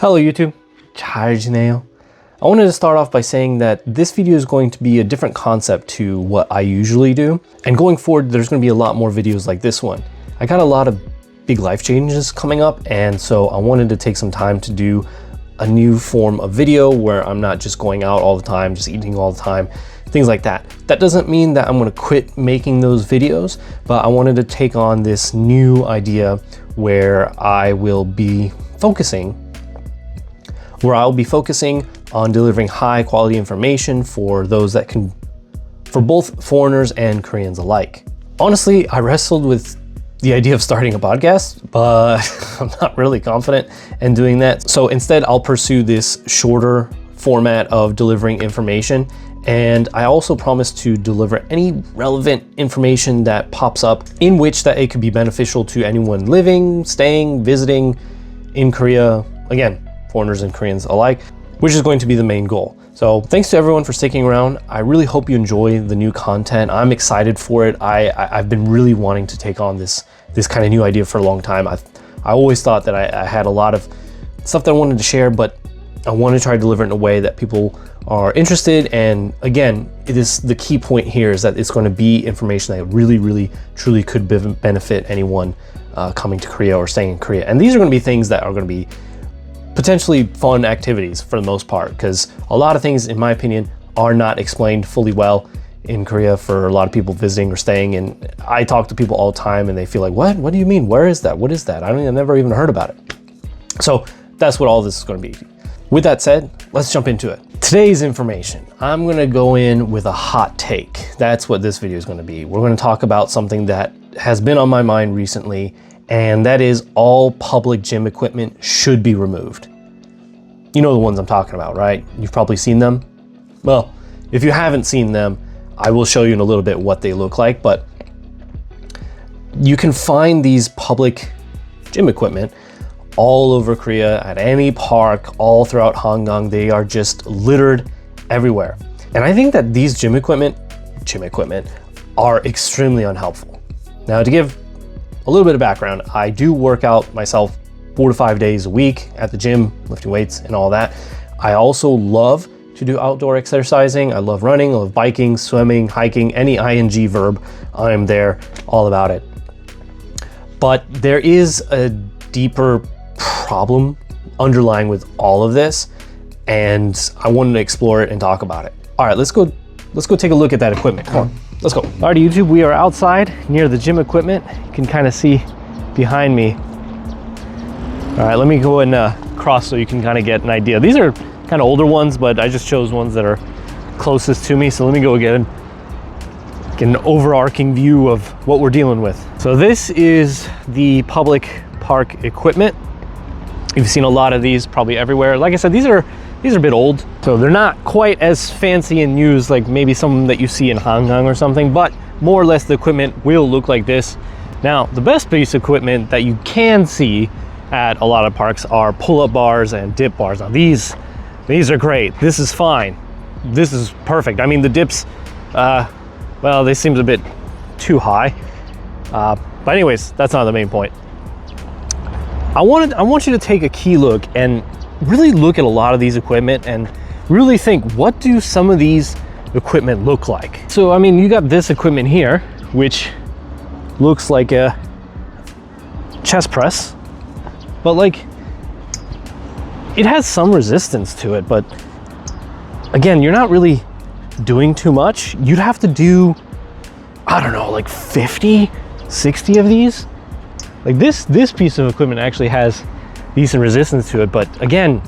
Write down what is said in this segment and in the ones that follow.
Hello YouTube, 잘 지내요? I wanted to start off by saying that this video is going to be a different concept to what I usually do. And going forward, there's going to be a lot more videos like this one. I got a lot of big life changes coming up, and so I wanted to take some time to do a new form of video where I'm not just going out all the time, just eating all the time, things like that. That doesn't mean that I'm going to quit making those videos, but I wanted to take on this new idea where I'll be focusing on delivering high quality information for those that can, for both foreigners and Koreans alike. Honestly, I wrestled with the idea of starting a podcast, but I'm not really confident in doing that. So instead, I'll pursue this shorter format of delivering information. And I also promise to deliver any relevant information that pops up in which that it could be beneficial to anyone living, staying, visiting in Korea. Again, foreigners and Koreans alike, which is going to be the main goal. So thanks to everyone for sticking around. I really hope you enjoy the new content. I'm excited for it. I've been really wanting to take on this kind of new idea for a long time. I always thought that I had a lot of stuff that I wanted to share, but I want to try to deliver it in a way that people are interested. And again, it is the key point here is that it's going to be information that really, truly could benefit anyone coming to Korea or staying in Korea. And these are going to be things that are going to be potentially fun activities for the most part, because a lot of things, in my opinion, are not explained fully well in Korea for a lot of people visiting or staying. And I talk to people all the time and they feel like, what do you mean? Where is that? What is that? I've never even heard about it. So that's what all this is going to be. With that said, let's jump into it. Today's information, I'm going to go in with a hot take. That's what this video is going to be. We're going to talk about something that has been on my mind recently, and that is all public gym equipment should be removed. You know the ones I'm talking about, right? You've probably seen them. Well, if you haven't seen them, I will show you in a little bit what they look like, but you can find these public gym equipment all over Korea at any park, all throughout Hanggang. They are just littered everywhere. And I think that these gym equipment are extremely unhelpful. Now, to give a little bit of background, I do work out myself 4 to 5 days a week at the gym, lifting weights and all that. I also love to do outdoor exercising. I love running, I love biking, swimming, hiking, any ing verb, I'm there, all about it. But there is a deeper problem underlying with all of this, and I wanted to explore it and talk about it. All right, let's go take a look at that equipment. Come on, let's go. All right, YouTube, we are outside near the gym equipment. You can kind of see behind me. All right, let me go and cross so you can kind of get an idea. These are kind of older ones, but I just chose ones that are closest to me. So let me go again, get an overarching view of what we're dealing with. So this is the public park equipment. You've seen a lot of these probably everywhere. Like I said, these are a bit old, so they're not quite as fancy and used like maybe some that you see in Hanggang or something, but more or less the equipment will look like this. Now, the best piece of equipment that you can see at a lot of parks are pull-up bars and dip bars. Now these are great. This is fine. This is perfect. I mean, the dips, well, they seem a bit too high. But anyways, that's not the main point. I want you to take a key look and really look at a lot of these equipment and really think, what do some of these equipment look like? So, I mean, you got this equipment here, which looks like a chest press, but like, it has some resistance to it, but again, you're not really doing too much. You'd have to do, I don't know, like 50, 60 of these. Like this piece of equipment actually has decent resistance to it, but again,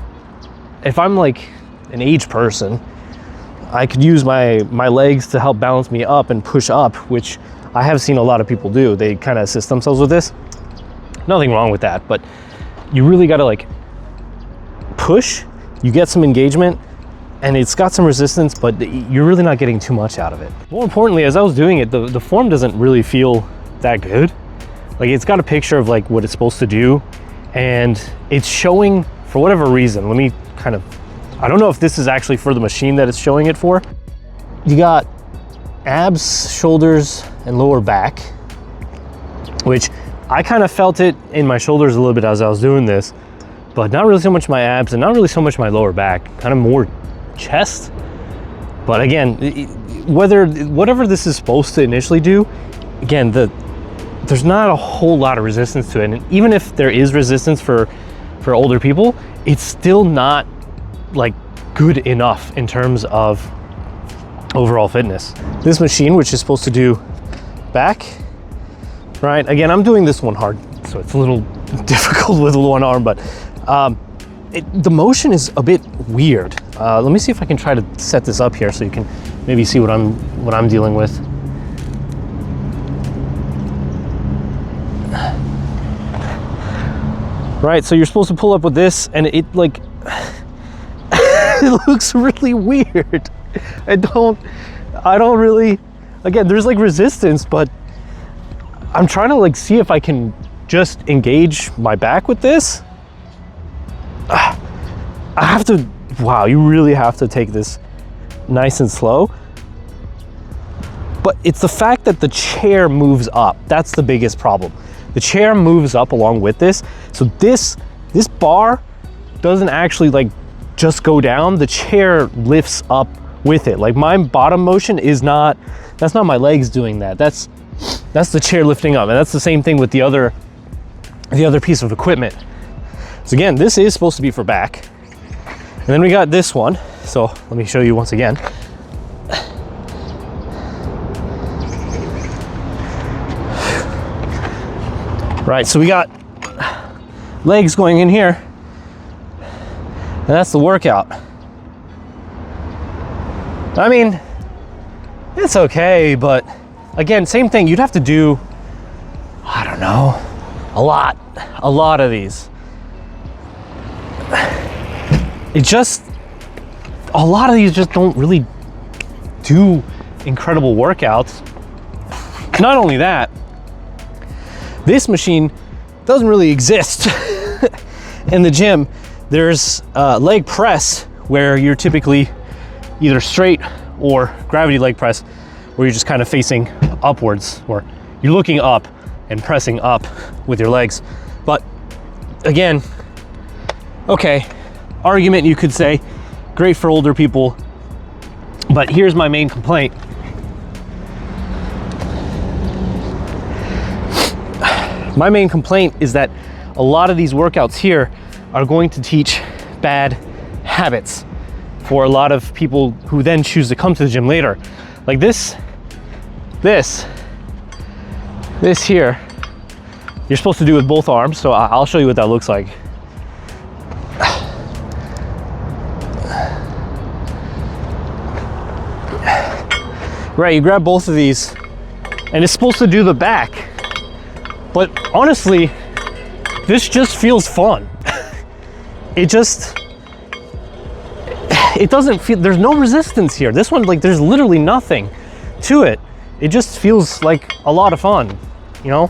if I'm like an aged person, I could use my legs to help balance me up and push up, which I have seen a lot of people do. They kind of assist themselves with this. Nothing wrong with that, but you really got to like push, you get some engagement, and it's got some resistance, but you're really not getting too much out of it. More importantly, as I was doing it, the form doesn't really feel that good. Like, it's got a picture of like what it's supposed to do, and it's showing for whatever reason. Let me kind of, I don't know if this is actually for the machine that it's showing it for. You got abs, shoulders, and lower back, which I kind of felt it in my shoulders a little bit as I was doing this, but not really so much my abs and not really so much my lower back, kind of more chest. But again, whatever this is supposed to initially do, again, there's not a whole lot of resistance to it. And even if there is resistance for older people, it's still not like good enough in terms of overall fitness. This machine, which is supposed to do back, right? Again, I'm doing this one hard, so it's a little difficult with one arm, but the motion is a bit weird. Let me see if I can try to set this up here so you can maybe see what I'm dealing with. Right, so you're supposed to pull up with this, and it like it looks really weird. I don't really, again, there's like resistance, but I'm trying to like see if I can just engage my back with this. I have to, wow, you really have to take this nice and slow. But it's the fact that the chair moves up. That's the biggest problem. The chair moves up along with this. So this bar doesn't actually like just go down. The chair lifts up with it. Like my bottom motion is not, that's not my legs doing that. That's the chair lifting up. And that's the same thing with the other piece of equipment. So again, this is supposed to be for back. And then we got this one. So let me show you once again. Right, so we got legs going in here, and that's the workout. I mean, it's okay, but again, same thing. You'd have to do, I don't know, a lot of these. A lot of these just don't really do incredible workouts. Not only that, this machine doesn't really exist in the gym. There's leg press where you're typically either straight or gravity leg press, where you're just kind of facing upwards, or you're looking up and pressing up with your legs. But again, okay, argument you could say, great for older people, but here's my main complaint. My main complaint is that a lot of these workouts here are going to teach bad habits for a lot of people who then choose to come to the gym later. Like this here, you're supposed to do with both arms. So I'll show you what that looks like. Right, you grab both of these and it's supposed to do the back. But honestly, this just feels fun. It doesn't feel, there's no resistance here. This one, like, there's literally nothing to it. It just feels like a lot of fun, you know?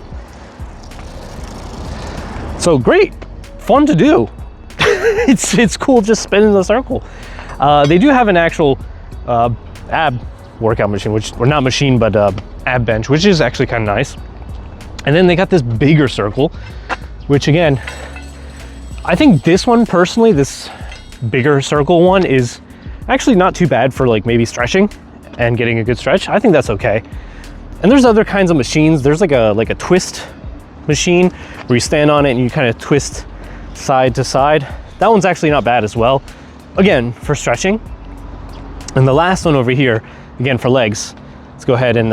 So great, fun to do. It's cool just spinning the circle. They do have an actual ab workout machine, or not machine, but ab bench, which is actually kind of nice. And then they got this bigger circle, which again, I think this one personally, this bigger circle one, is actually not too bad for like maybe stretching and getting a good stretch. I think that's okay. And there's other kinds of machines. There's like a twist machine where you stand on it and you kind of twist side to side. That one's actually not bad as well. Again, for stretching. And the last one over here, again for legs. Let's go ahead and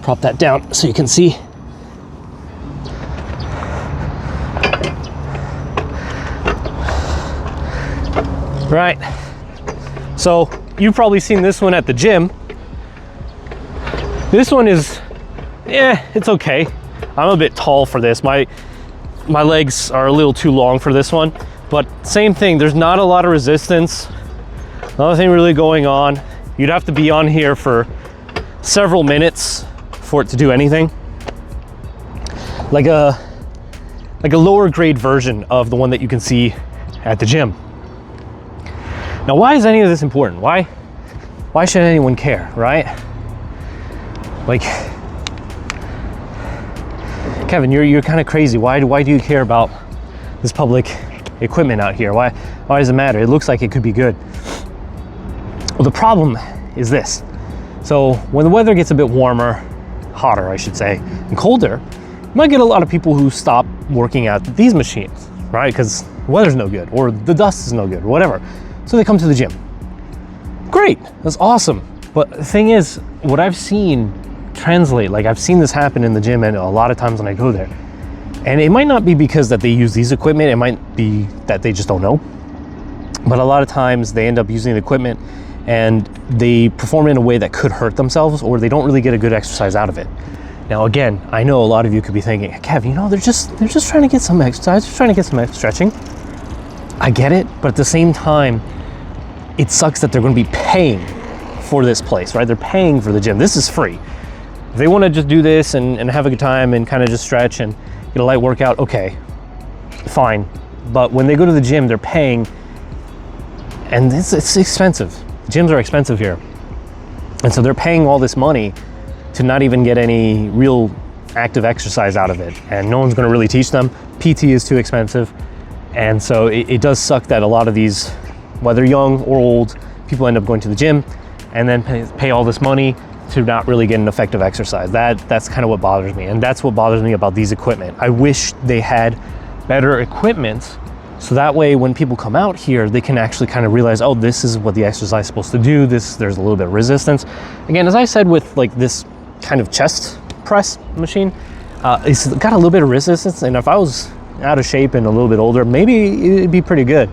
prop that down so you can see. Right, so you've probably seen this one at the gym. This one is, it's okay. I'm a bit tall for this. My legs are a little too long for this one, but same thing, there's not a lot of resistance, nothing really going on. You'd have to be on here for several minutes for it to do anything. Like a lower grade version of the one that you can see at the gym. Now, why is any of this important? Why should anyone care, right? Like, Kevin, you're kind of crazy. Why do you care about this public equipment out here? Why does it matter? It looks like it could be good. Well, the problem is this. So when the weather gets a bit warmer, hotter, I should say, and colder, you might get a lot of people who stop working at these machines, right? Because the weather's no good, or the dust is no good, or whatever. So they come to the gym. Great, that's awesome. But the thing is, what I've seen translate, like I've seen this happen in the gym and a lot of times when I go there, and it might not be because that they use these equipment, it might be that they just don't know. But a lot of times they end up using the equipment and they perform in a way that could hurt themselves, or they don't really get a good exercise out of it. Now again, I know a lot of you could be thinking, Kev, you know, they're just trying to get some exercise, they're trying to get some stretching. I get it, but at the same time, it sucks that they're going to be paying for this place, right? They're paying for the gym. This is free. If they want to just do this and have a good time and kind of just stretch and get a light workout, okay, fine. But when they go to the gym, they're paying, and it's expensive. Gyms are expensive here. And so they're paying all this money to not even get any real active exercise out of it. And no one's going to really teach them. PT is too expensive. And so it does suck that a lot of these, whether young or old, people end up going to the gym and then pay all this money to not really get an effective exercise. That's kind of what bothers me. And that's what bothers me about these equipment. I wish they had better equipment, so that way when people come out here, they can actually kind of realize, oh, this is what the exercise is supposed to do. There's a little bit of resistance. Again, as I said, with like this kind of chest press machine, it's got a little bit of resistance. And if I was out of shape and a little bit older, maybe it'd be pretty good.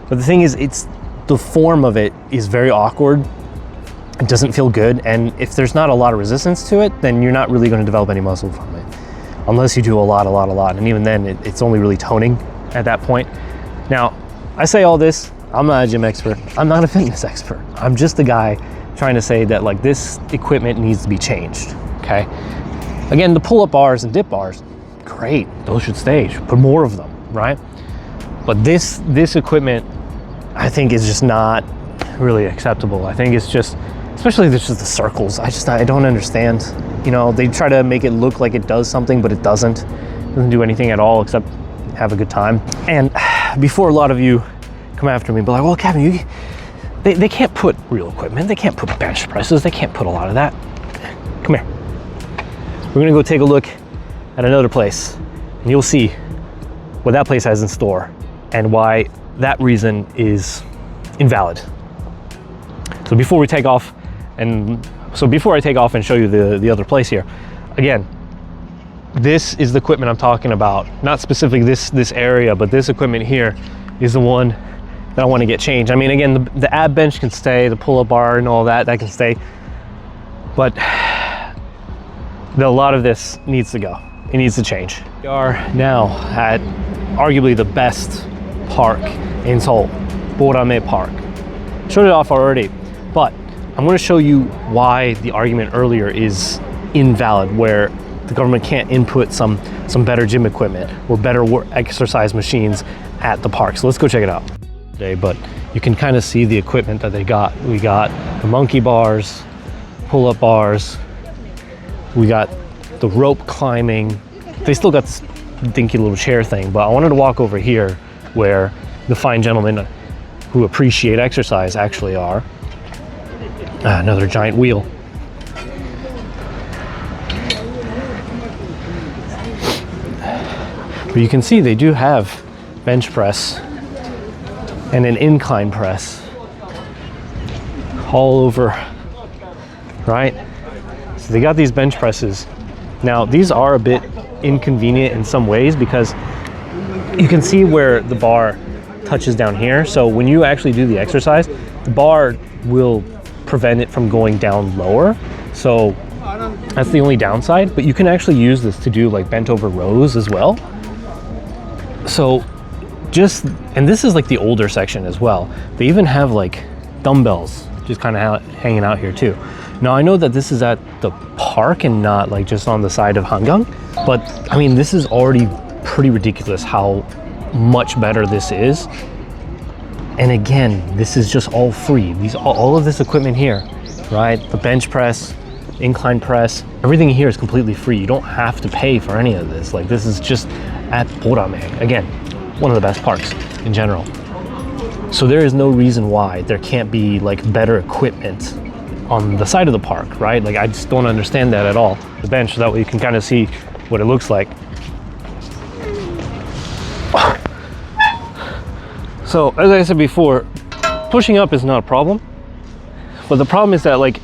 But the thing is, the form of it is very awkward. It doesn't feel good. And if there's not a lot of resistance to it, then you're not really going to develop any muscle from it, unless you do a lot. And even then, it's only really toning at that point. Now, I say all this, I'm not a gym expert. I'm not a fitness expert. I'm just a guy trying to say that like this equipment needs to be changed, okay? Again, the pull-up bars and dip bars, great. Those should stay. Should put more of them, right? But this equipment, I think, is just not really acceptable. I think it's just, especially just the circles. I don't understand. You know, they try to make it look like it does something, but it doesn't. It doesn't do anything at all except have a good time. And before a lot of you come after me and be like, well, Kevin, they can't put real equipment. They can't put bench presses. They can't put a lot of that. Come here. We're gonna go take a look at another place, and you'll see what that place has in store and why that reason is invalid. So before I take off and show you the other place here, again, this is the equipment I'm talking about. Not specifically this area, but this equipment here is the one that I want to get changed. I mean, again, the ab bench can stay, the pull-up bar and all that can stay, but a lot of this needs to go. It needs to change. We are now at arguably the best park in Seoul, Borame Park. Showed it off already, but I'm going to show you why the argument earlier is invalid, where the government can't input some better gym equipment or better exercise machines at the park. So let's go check it out today. But you can kind of see the equipment that they got. We got the monkey bars, pull-up bars. We got the rope climbing. They still got this dinky little chair thing, but I wanted to walk over here where the fine gentlemen who appreciate exercise actually are. Another giant wheel. But you can see they do have bench press and an incline press all over, right? So they got these bench presses. Now these are a bit inconvenient in some ways because you can see where the bar touches down here. So when you actually do the exercise, the bar will prevent it from going down lower. So that's the only downside, but you can actually use this to do like bent over rows as well. So and this is like the older section as well. They even have like dumbbells just kind of hanging out here too. Now I know that this is at the park and not like just on the side of Hangang, but I mean, this is already pretty ridiculous how much better this is. And again, this is just all free. All of this equipment here, right? The bench press, incline press, everything here is completely free. You don't have to pay for any of this. Like, this is just at Borame. Again, one of the best parks in general. So there is no reason why there can't be like better equipment on the side of the park, right? Like I just don't understand that at all. The bench, so that way you can kind of see what it looks like. So as I said before, pushing up is not a problem, but the problem is that like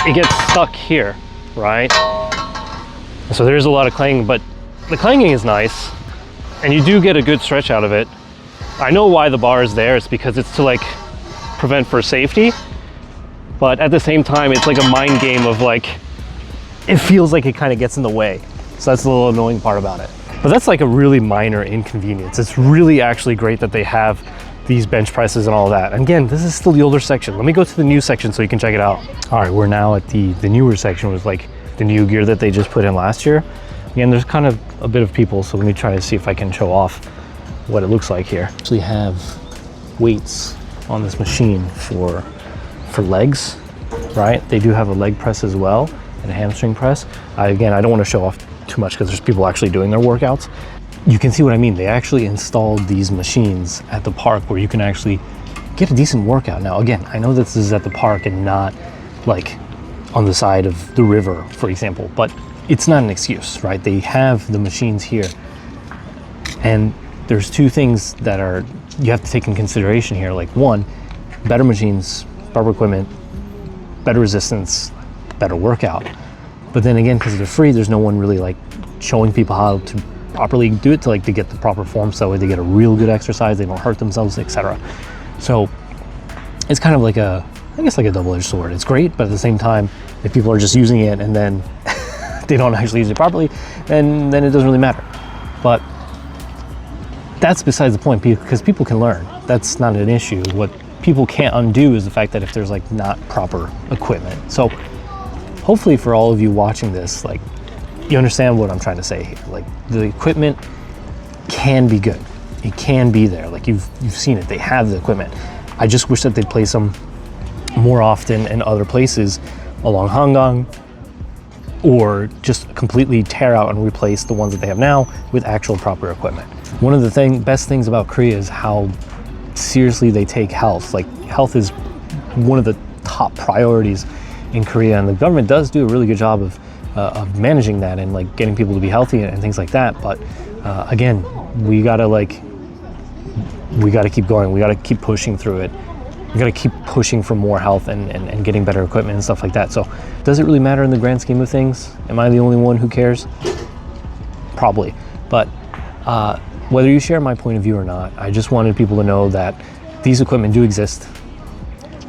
it gets stuck here, right? So there's a lot of clanging, but the clanging is nice and you do get a good stretch out of it. I know why the bar is there. It's because it's to like prevent for safety, but at the same time it's like a mind game of like, it feels like it kind of gets in the way. So that's the little annoying part about it. But that's like a really minor inconvenience. It's really actually great that they have these bench presses and all that. And again, this is still the older section. Let me go to the new section so you can check it out. All right, we're now at the newer section with like the new gear that they just put in last year. Again, there's kind of a bit of people, so let me try to see if I can show off what it looks like here. Actually have weights on this machine for legs, right? They do have a leg press as well and a hamstring press. Again, I don't want to show off too much because there's people actually doing their workouts. You can see what I mean. They actually installed these machines at the park where you can actually get a decent workout. Now, again, I know this is at the park and not like on the side of the river, for example, but it's not an excuse, right? They have the machines here. And there's two things that you have to take in consideration here. Like one, better machines, proper equipment, better resistance, better workout. But then again, because they're free, there's no one really like showing people how to properly do it to get the proper form so they get a real good exercise, they don't hurt themselves, etc. So it's kind of like I guess like a double-edged sword. It's great, but at the same time, if people are just using it and then they don't actually use it properly, then it doesn't really matter. But that's besides the point, because people can learn. That's not an issue. What people can't undo is the fact that if there's like not proper equipment. So hopefully for all of you watching this, like you understand what I'm trying to say here. Like the equipment can be good. It can be there. Like you've seen it. They have the equipment. I just wish that they'd place them more often in other places along Hangang, or just completely tear out and replace the ones that they have now with actual proper equipment. One of the best things about Korea is how seriously they take health. Like health is one of the top priorities in Korea, and the government does do a really good job of managing that and like getting people to be healthy and things like that. But again, we gotta keep going. We gotta keep pushing through it. We gotta keep pushing for more health and getting better equipment and stuff like that. So does it really matter in the grand scheme of things? Am I the only one who cares? Probably. But whether you share my point of view or not, I just wanted people to know that these equipment do exist.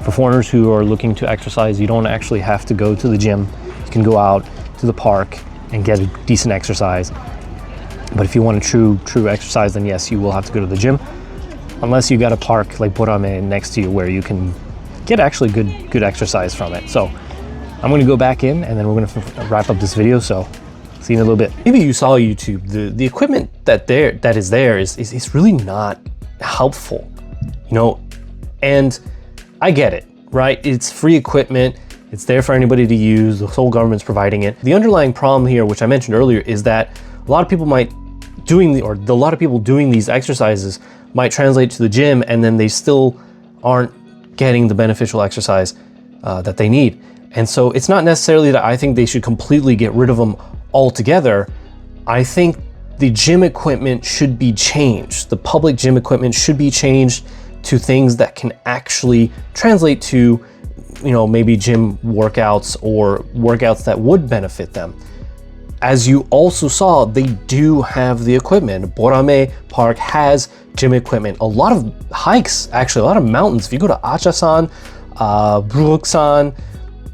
For foreigners who are looking to exercise, you don't actually have to go to the gym. You can go out to the park and get a decent exercise. But if you want a true exercise, then yes, you will have to go to the gym. Unless you got a park like Borame next to you where you can get actually good exercise from it. So I'm gonna go back in and then we're gonna wrap up this video. So see you in a little bit. Maybe you saw YouTube. The equipment that is there is really not helpful, you know, and I get it, right? It's free equipment. It's there for anybody to use. The Seoul government's providing it. The underlying problem here, which I mentioned earlier, is that a lot of people doing these exercises might translate to the gym, and then they still aren't getting the beneficial exercise that they need. And so it's not necessarily that I think they should completely get rid of them altogether. I think the gym equipment should be changed. The public gym equipment should be changed to things that can actually translate to, you know, maybe gym workouts or workouts that would benefit them. As you also saw, they do have the equipment. Borame Park has gym equipment. A lot of hikes, actually, a lot of mountains. If you go to Achasan, Brugsan,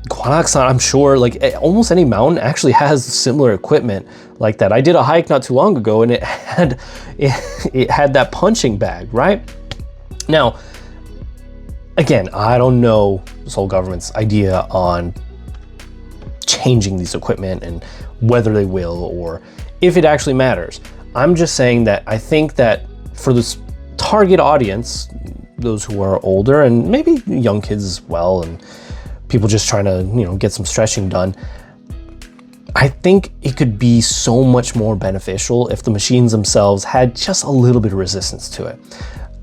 Gwanaksan, I'm sure like almost any mountain actually has similar equipment like that. I did a hike not too long ago and it had that punching bag, right? Now, again, I don't know the Seoul government's idea on changing these equipment and whether they will or if it actually matters. I'm just saying that I think that for this target audience, those who are older and maybe young kids as well, and people just trying to, you know, get some stretching done, I think it could be so much more beneficial if the machines themselves had just a little bit of resistance to it.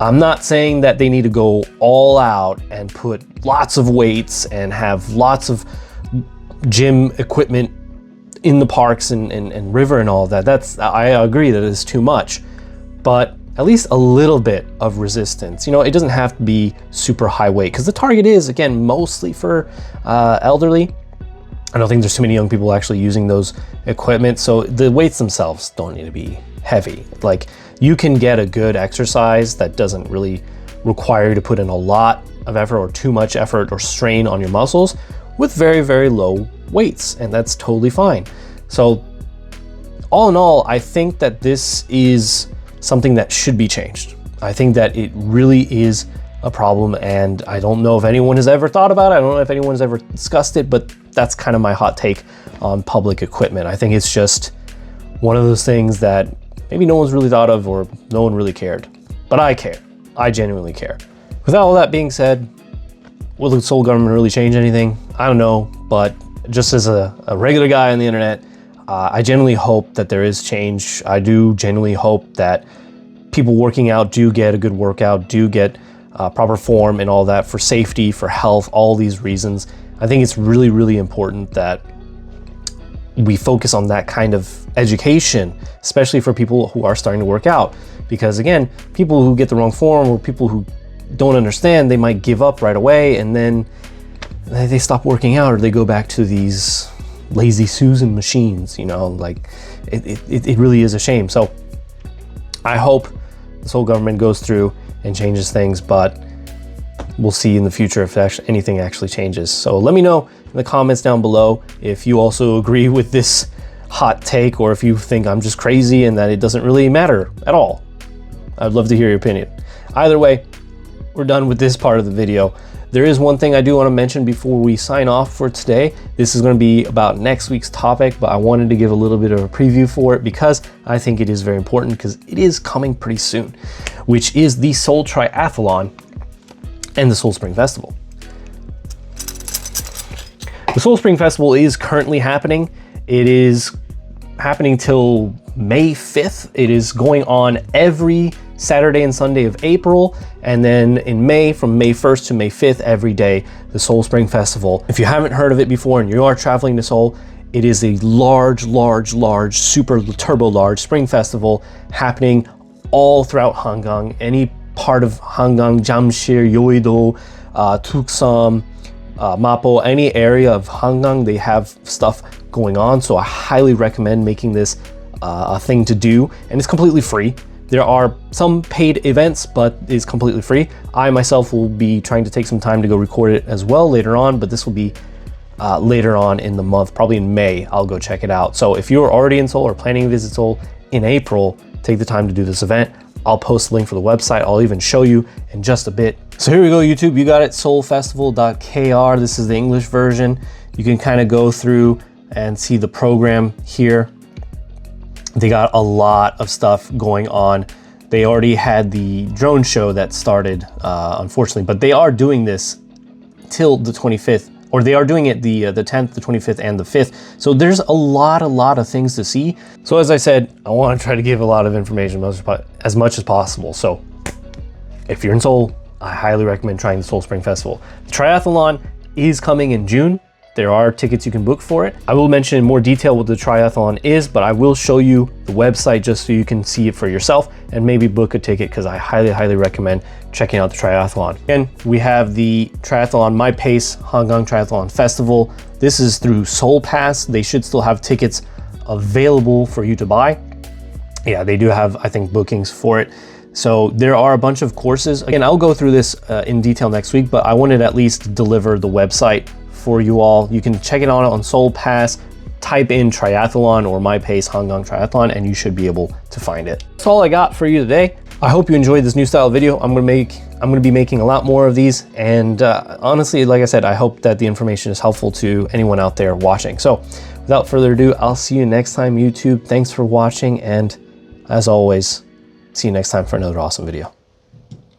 I'm not saying that they need to go all out and put lots of weights and have lots of gym equipment in the parks and river and all of that. I agree that it's too much, but at least a little bit of resistance. You know, it doesn't have to be super high weight, because the target is, again, mostly for elderly. I don't think there's too many young people actually using those equipment, so the weights themselves don't need to be heavy. Like, you can get a good exercise that doesn't really require you to put in a lot of effort or too much effort or strain on your muscles with very, very low weights, and that's totally fine. So all in all, I think that this is something that should be changed. I think that it really is a problem, and I don't know if anyone has ever thought about it. I don't know if anyone's ever discussed it, but that's kind of my hot take on public equipment. I think it's just one of those things that maybe no one's really thought of, or no one really cared. But I care. I genuinely care. With all that being said, will the Seoul government really change anything? I don't know, but just as a regular guy on the internet, I genuinely hope that there is change. I do genuinely hope that people working out do get a good workout, do get proper form and all that, for safety, for health, all these reasons. I think it's really, really important that we focus on that kind of education, especially for people who are starting to work out. Because again, people who get the wrong form, or people who don't understand, they might give up right away, and then they stop working out, or they go back to these lazy Susan machines, you know, like it really is a shame. So I hope this whole government goes through and changes things, but we'll see in the future if anything actually changes. So let me know in the comments down below if you also agree with this hot take, or if you think I'm just crazy and that it doesn't really matter at all. I'd love to hear your opinion. Either way, we're done with this part of the video. There is one thing I do want to mention before we sign off for today. This is going to be about next week's topic, but I wanted to give a little bit of a preview for it because I think it is very important, because it is coming pretty soon, which is the Seoul Triathlon and the Seoul Spring Festival. The Seoul Spring Festival is currently happening. It is happening till May 5th. It is going on every Saturday and Sunday of April, and then in May, from May 1st to May 5th, every day, the Seoul Spring Festival. If you haven't heard of it before and you are traveling to Seoul, it is a large, super turbo large spring festival happening all throughout Hangang. Any part of Hangang, Jamsil, Yeouido, Tuksum, Mapo, any area of Hangang, they have stuff going on. So I highly recommend making this a thing to do, and it's completely free. There are some paid events, but it's completely free. I myself will be trying to take some time to go record it as well later on, but this will be later on in the month, probably in May. I'll go check it out. So if you're already in Seoul or planning to visit Seoul in April, take the time to do this event. I'll post a link for the website. I'll even show you in just a bit. So here we go, YouTube. You got it, seoulfestival.kr. This is the English version. You can kind of go through and see the program here. They got a lot of stuff going on. They already had the drone show that started, unfortunately, but they are doing this till the 25th, or they are doing it the 10th, the 25th, and the 5th. So there's a lot of things to see. So as I said, I want to try to give a lot of information as much as possible. So if you're in Seoul, I highly recommend trying the Seoul Spring Festival. The triathlon is coming in June. There are tickets you can book for it. I will mention in more detail what the triathlon is, but I will show you the website just so you can see it for yourself and maybe book a ticket, because I highly recommend checking out the triathlon. Again, we have the triathlon My Pace Hangang Triathlon Festival. This is through Seoul Pass. They should still have tickets available for you to buy. Yeah, they do have, I think, bookings for it. So there are a bunch of courses. Again, I'll go through this in detail next week, but I wanted to at least deliver the website for you all. You can check it out on Seoul Pass, type in triathlon or My Pace Hangang Triathlon, and you should be able to find it. That's all I got for you today. I hope you enjoyed this new style video. I'm gonna be making a lot more of these, and honestly, like I said, I hope that the information is helpful to anyone out there watching. So without further ado, I'll see you next time, YouTube. Thanks for watching, and as always, see you next time for another awesome video.